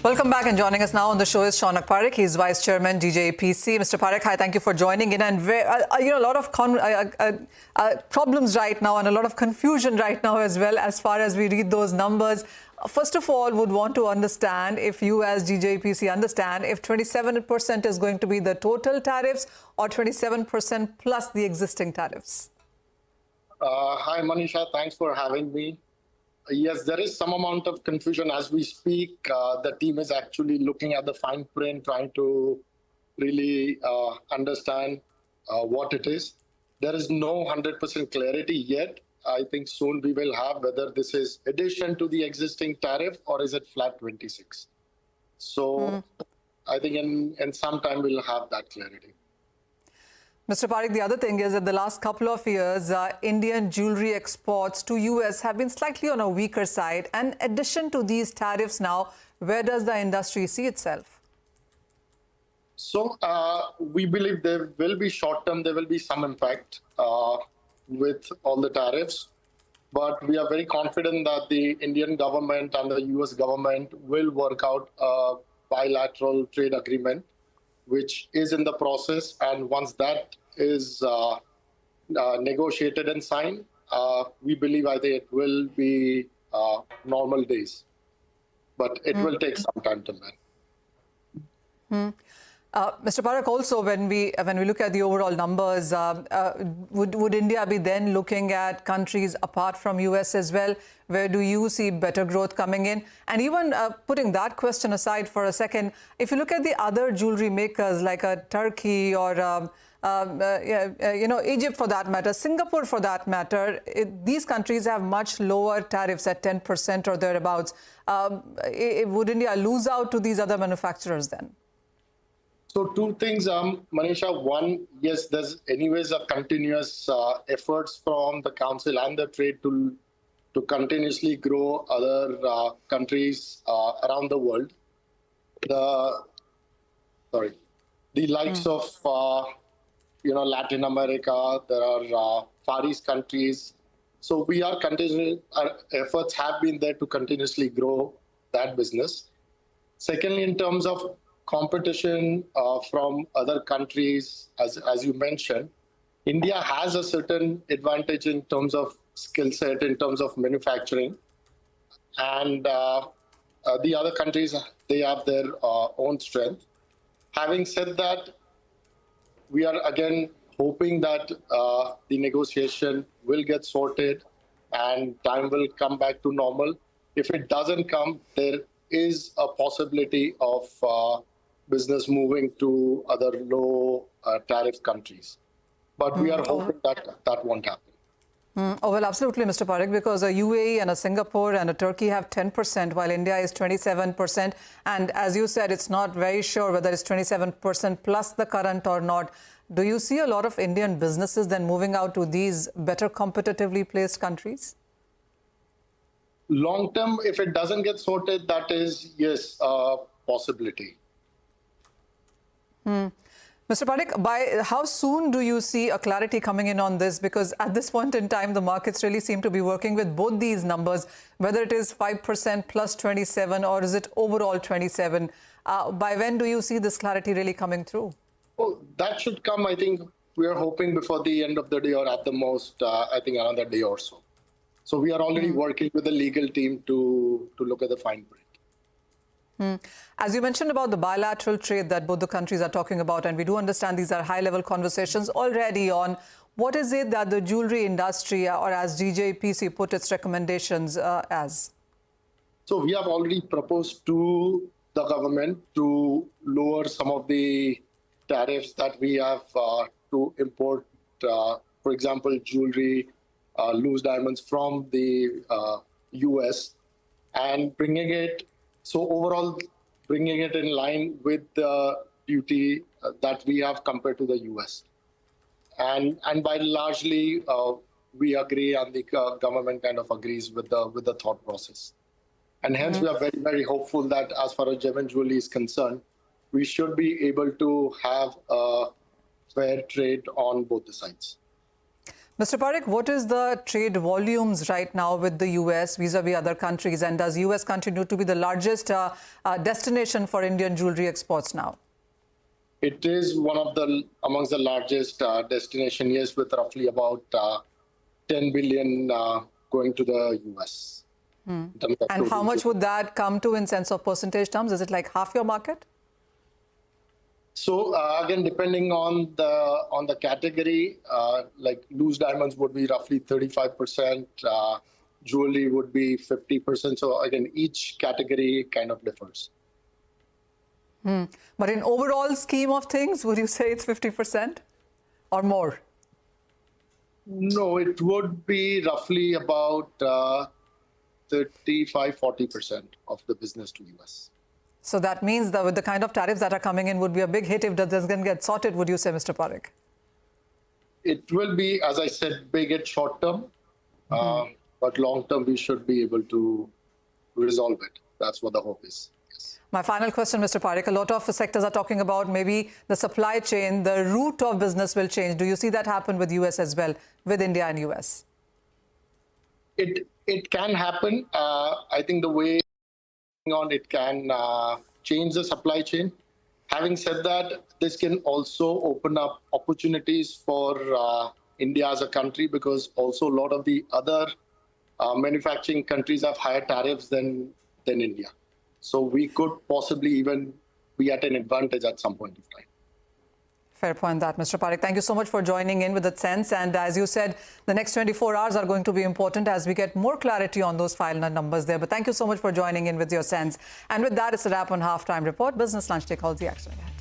Welcome back, and joining us now on the show is Shaunak Parikh. He's Vice Chairman, GJEPC. Mr. Parikh, hi, thank you for joining in. And a lot of problems right now and a lot of confusion right now as well as far as we read those numbers. First of all, would want to understand if you as GJEPC understand if 27% is going to be the total tariffs or 27% plus the existing tariffs. Hi, Manisha. Thanks for having me. Yes, there is some amount of confusion as we speak. The team is actually looking at the fine print, trying to really understand what it is. There is no 100% clarity yet. I think soon we will have whether this is addition to the existing tariff or is it flat 26. So I think in some time we'll have that clarity. Mr. Parikh, the other thing is that the last couple of years, Indian jewelry exports to US have been slightly on a weaker side. And in addition to these tariffs now, where does the industry see itself? So we believe there will be short-term, there will be some impact with all the tariffs. But we are very confident that the Indian government and the US government will work out a bilateral trade agreement, which is in the process. And once that is negotiated and signed, we believe I think it will be normal days. But it will take some time to land. Mr. Parikh, also when we look at the overall numbers, would India be then looking at countries apart from US as well? Where do you see better growth coming in? And even putting that question aside for a second, if you look at the other jewelry makers like Turkey or Egypt for that matter, Singapore for that matter, these countries have much lower tariffs at 10% or thereabouts. Would India lose out to these other manufacturers then? So two things, Manisha. One, yes, there's anyways a continuous efforts from the council and the trade to continuously grow other countries around the world. The likes of Latin America, there are Far East countries. So we are continuing. Our efforts have been there to continuously grow that business. Secondly, in terms of competition from other countries, as you mentioned, India has a certain advantage in terms of skill set, in terms of manufacturing. And the other countries, they have their own strength. Having said that, we are again hoping that the negotiation will get sorted and time will come back to normal. If it doesn't come, there is a possibility of business moving to other low tariff countries. But we are hoping that that won't happen. Oh, well, absolutely, Mr. Parikh, because a UAE and a Singapore and a Turkey have 10%, while India is 27%. And as you said, it's not very sure whether it's 27% plus the current or not. Do you see a lot of Indian businesses then moving out to these better competitively placed countries? Long term, if it doesn't get sorted, that is, yes, a possibility. Mr. Parikh, by how soon do you see a clarity coming in on this? Because at this point in time, the markets really seem to be working with both these numbers, whether it is 5% plus 27 or is it overall 27. By when do you see this clarity really coming through? Well, that should come, I think, we are hoping before the end of the day or at the most, I think, another day or so. So we are already working with the legal team to look at the fine print. As you mentioned about the bilateral trade that both the countries are talking about, and we do understand these are high-level conversations already on, what is it that the jewelry industry, or as GJEPC put its recommendations as? So we have already proposed to the government to lower some of the tariffs that we have to import, for example, jewelry, loose diamonds from the US, and bringing it, so overall bringing it in line with the duty that we have compared to the US. And by largely, we agree and the government kind of agrees with the thought process. And hence we are very, very hopeful that as far as gem jewelry is concerned, we should be able to have a fair trade on both the sides. Mr. Parikh, what is the trade volumes right now with the US vis-a-vis other countries? And does US continue to be the largest destination for Indian jewelry exports now? It is one of the amongst the largest destination, yes, with roughly about 10 billion going to the US. And how much would that come to in sense of percentage terms? Is it like half your market? So again, depending on the category, like loose diamonds would be roughly 35%, jewelry would be 50%. So again, each category kind of differs. But in overall scheme of things, would you say it's 50% or more? No, it would be roughly about 35-40% of the business to US. So that means that with the kind of tariffs that are coming in would be a big hit if that doesn't get sorted, would you say, Mr. Parikh? It will be, as I said, big at short term, but long term we should be able to resolve it. That's what the hope is. Yes. My final question, Mr. Parikh, a lot of sectors are talking about maybe the supply chain, the route of business will change. Do you see that happen with US as well, with India and US? It can happen. I think the way on it can change the supply chain. Having said that, this can also open up opportunities for India as a country, because also a lot of the other manufacturing countries have higher tariffs than India. So we could possibly even be at an advantage at some point of time. Fair point that, Mr. Parikh. Thank you so much for joining in with that sense. And as you said, the next 24 hours are going to be important as we get more clarity on those final numbers there. But thank you so much for joining in with your sense. And with that, it's a wrap on Halftime Report. Business Lunch Day calls the action ahead.